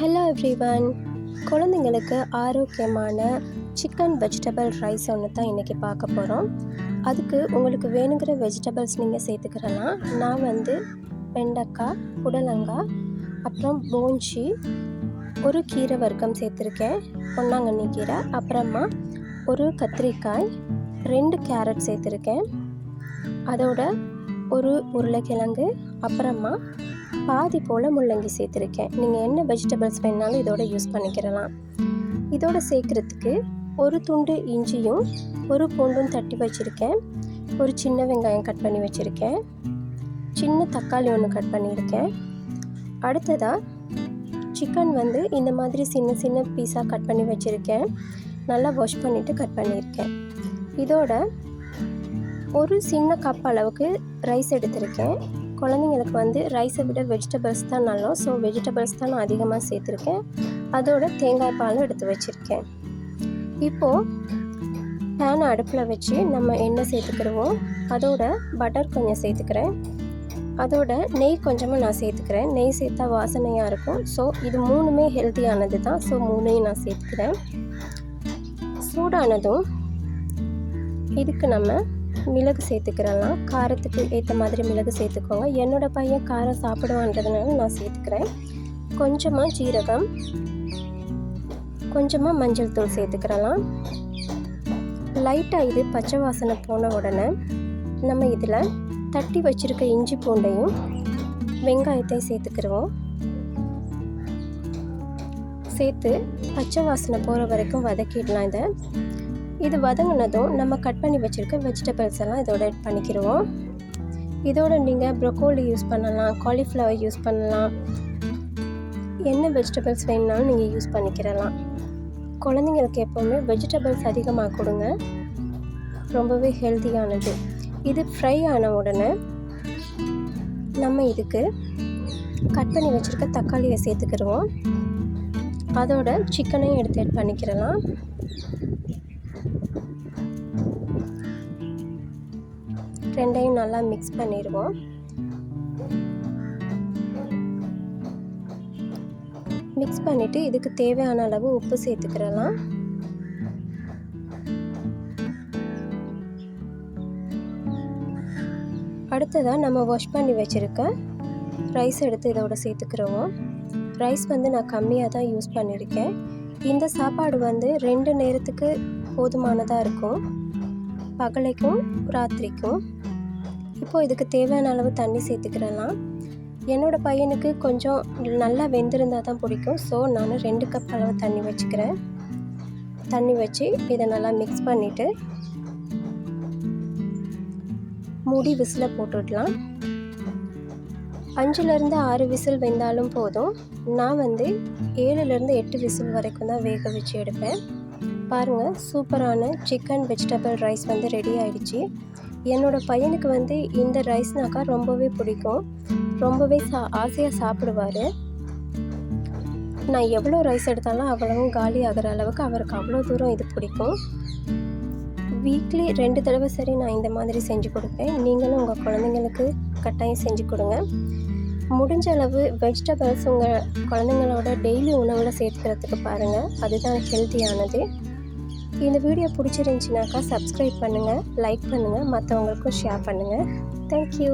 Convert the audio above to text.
Hello everyone. குழந்தைங்களுக்கு ஆரோக்கியமான chicken vegetable rice ஒன்று தான் இன்றைக்கி பார்க்க போகிறோம். அதுக்கு உங்களுக்கு வேணுங்கிற வெஜிடபிள்ஸ் நீங்கள் சேர்த்துக்கிறலாம். நான் வெண்டைக்காய், புடலங்காய், அப்புறம் போஞ்சி, ஒரு கீரை வர்க்கம் சேர்த்துருக்கேன், பொன்னாங்கண்ணி கீரை, அப்புறமா ஒரு கத்திரிக்காய், 2 கேரட் சேர்த்துருக்கேன், அதோட ஒரு உருளைக்கிழங்கு, அப்புறமா பாதி போல் முள்ளங்கி சேர்த்துருக்கேன். நீங்கள் என்ன வெஜிடபிள்ஸ் வேணாலும் இதோட யூஸ் பண்ணிக்கிறலாம். இதோட சேர்க்குறதுக்கு ஒரு துண்டு இஞ்சியும் ஒரு பூண்டும் தட்டி வச்சுருக்கேன், ஒரு சின்ன வெங்காயம் கட் பண்ணி வச்சுருக்கேன், சின்ன தக்காளி ஒன்று கட் பண்ணியிருக்கேன். அடுத்ததாக சிக்கன் இந்த மாதிரி சின்ன சின்ன பீஸாக கட் பண்ணி வச்சுருக்கேன், நல்லா வாஷ் பண்ணிவிட்டு கட் பண்ணியிருக்கேன். இதோட ஒரு சின்ன கப் அளவுக்கு ரைஸ் எடுத்திருக்கேன். குழந்தைங்களுக்கு ரைஸை விட வெஜிடபிள்ஸ் தான் நல்லா, ஸோ வெஜிடபிள்ஸ் தான் நான் அதிகமாக சேர்த்துருக்கேன். அதோட தேங்காய் பாலும் எடுத்து வச்சுருக்கேன். இப்போது பேனை அடுப்பில் வச்சு நம்ம எண்ணெய் சேர்த்துக்கிடுவோம். அதோட பட்டர் கொஞ்சம் சேர்த்துக்கிறேன், அதோட நெய் கொஞ்சமாக நான் சேர்த்துக்கிறேன். நெய் சேர்த்தா வாசனையாக இருக்கும். ஸோ இது 3மே ஹெல்த்தியானது தான், ஸோ 3ஐயும் நான் சேர்த்துக்கிறேன். சூடானதும் இதுக்கு நம்ம மிளகு சேர்த்துக்கிறலாம். காரத்துக்கு ஏற்ற மாதிரி மிளகு சேர்த்துக்கோங்க. என்னோடய பையன் காரம் சாப்பிடுவான்றதுனால நான் சேர்த்துக்கிறேன். கொஞ்சமாக ஜீரகம், கொஞ்சமாக மஞ்சள் தூள் சேர்த்துக்கிறலாம். லைட்டாக இது பச்சை வாசனை போன உடனே நம்ம இதில் தட்டி வச்சுருக்க இஞ்சி பூண்டையும் வெங்காயத்தையும் சேர்த்துக்கிடுவோம். சேர்த்து பச்சை வாசனை போகிற வரைக்கும் வதக்கிடலாம். இது வதங்கினதும் நம்ம கட் பண்ணி வச்சுருக்க வெஜிடபிள்ஸ் எல்லாம் இதோட ஆட் பண்ணிக்கிடுவோம். இதோட நீங்கள் ப்ரொக்கோலி யூஸ் பண்ணலாம், காலிஃப்ளவர் யூஸ் பண்ணலாம், என்ன வெஜிடபிள்ஸ் வேணுனாலும் நீங்கள் யூஸ் பண்ணிக்கிறலாம். குழந்தைங்களுக்கு எப்போவுமே வெஜிடபிள்ஸ் அதிகமாக கொடுங்க, ரொம்பவே ஹெல்த்தியானது. இது ஃப்ரை ஆன உடனே நம்ம இதுக்கு கட் பண்ணி வச்சுருக்க தக்காளியை சேர்த்துக்கிடுவோம். அதோட சிக்கனையும் எடுத்து ஆட் பண்ணிக்கிறலாம். ரெண்டையும் நல்லா மிக்ஸ் பண்ணிடுவோம். மிக்ஸ் பண்ணிவிட்டு இதுக்கு தேவையான அளவு உப்பு சேர்த்துக்கிறலாம். அடுத்ததாக நம்ம வாஷ் பண்ணி வச்சுருக்க ரைஸ் எடுத்து இதோட சேர்த்துக்கிறோம். ரைஸ் நான் கம்மியாக தான் யூஸ் பண்ணியிருக்கேன். இந்த சாப்பாடு 2 நேரத்துக்கு போதுமானதாக இருக்கும், பகலைக்கும் ராத்திரிக்கும். இப்போது இதுக்கு தேவையான அளவு தண்ணி சேர்த்துக்கிறலாம். என்னோடய பையனுக்கு கொஞ்சம் நல்லா வெந்திருந்தால் தான் பிடிக்கும், ஸோ நான் 2 கப் அளவு தண்ணி வச்சுக்கிறேன். தண்ணி வச்சு இதை நல்லா மிக்ஸ் பண்ணிவிட்டு மூடி விசிலை போட்டுடலாம். 5லேருந்து 6 விசில் வெந்தாலும் போதும். நான் 7லேருந்து 8 விசில் வரைக்கும் தான் வேக வச்சு எடுப்பேன். பாருங்கள், சூப்பரான சிக்கன் வெஜிடபிள் ரைஸ் ரெடி ஆகிடுச்சு. என்னோடய பையனுக்கு இந்த ரைஸ்னாக்கா ரொம்பவே பிடிக்கும், ரொம்பவே ஆசையாக சாப்பிடுவார். நான் எவ்வளோ ரைஸ் எடுத்தாலும் அவ்வளவும் காலி ஆகிற அளவுக்கு அவருக்கு அவ்வளோ தூரம் இது பிடிக்கும். வீக்லி 2 தடவை சரி நான் இந்த மாதிரி செஞ்சு கொடுப்பேன். நீங்களும் உங்கள் குழந்தைங்களுக்கு கட்டாயம் செஞ்சு கொடுங்க. முடிஞ்ச அளவு வெஜிடபிள்ஸ் உங்கள் குழந்தைங்களோட டெய்லி உணவில் சேர்த்துக்கிறதுக்கு பாருங்கள், அதுதான் ஹெல்த்தியானது. இந்த வீடியோ பிடிச்சிருந்துச்சினாக்கா சப்ஸ்கிரைப் பண்ணுங்கள், லைக் பண்ணுங்கள், மற்றவங்களுக்கும் ஷேர் பண்ணுங்கள். தேங்க்யூ.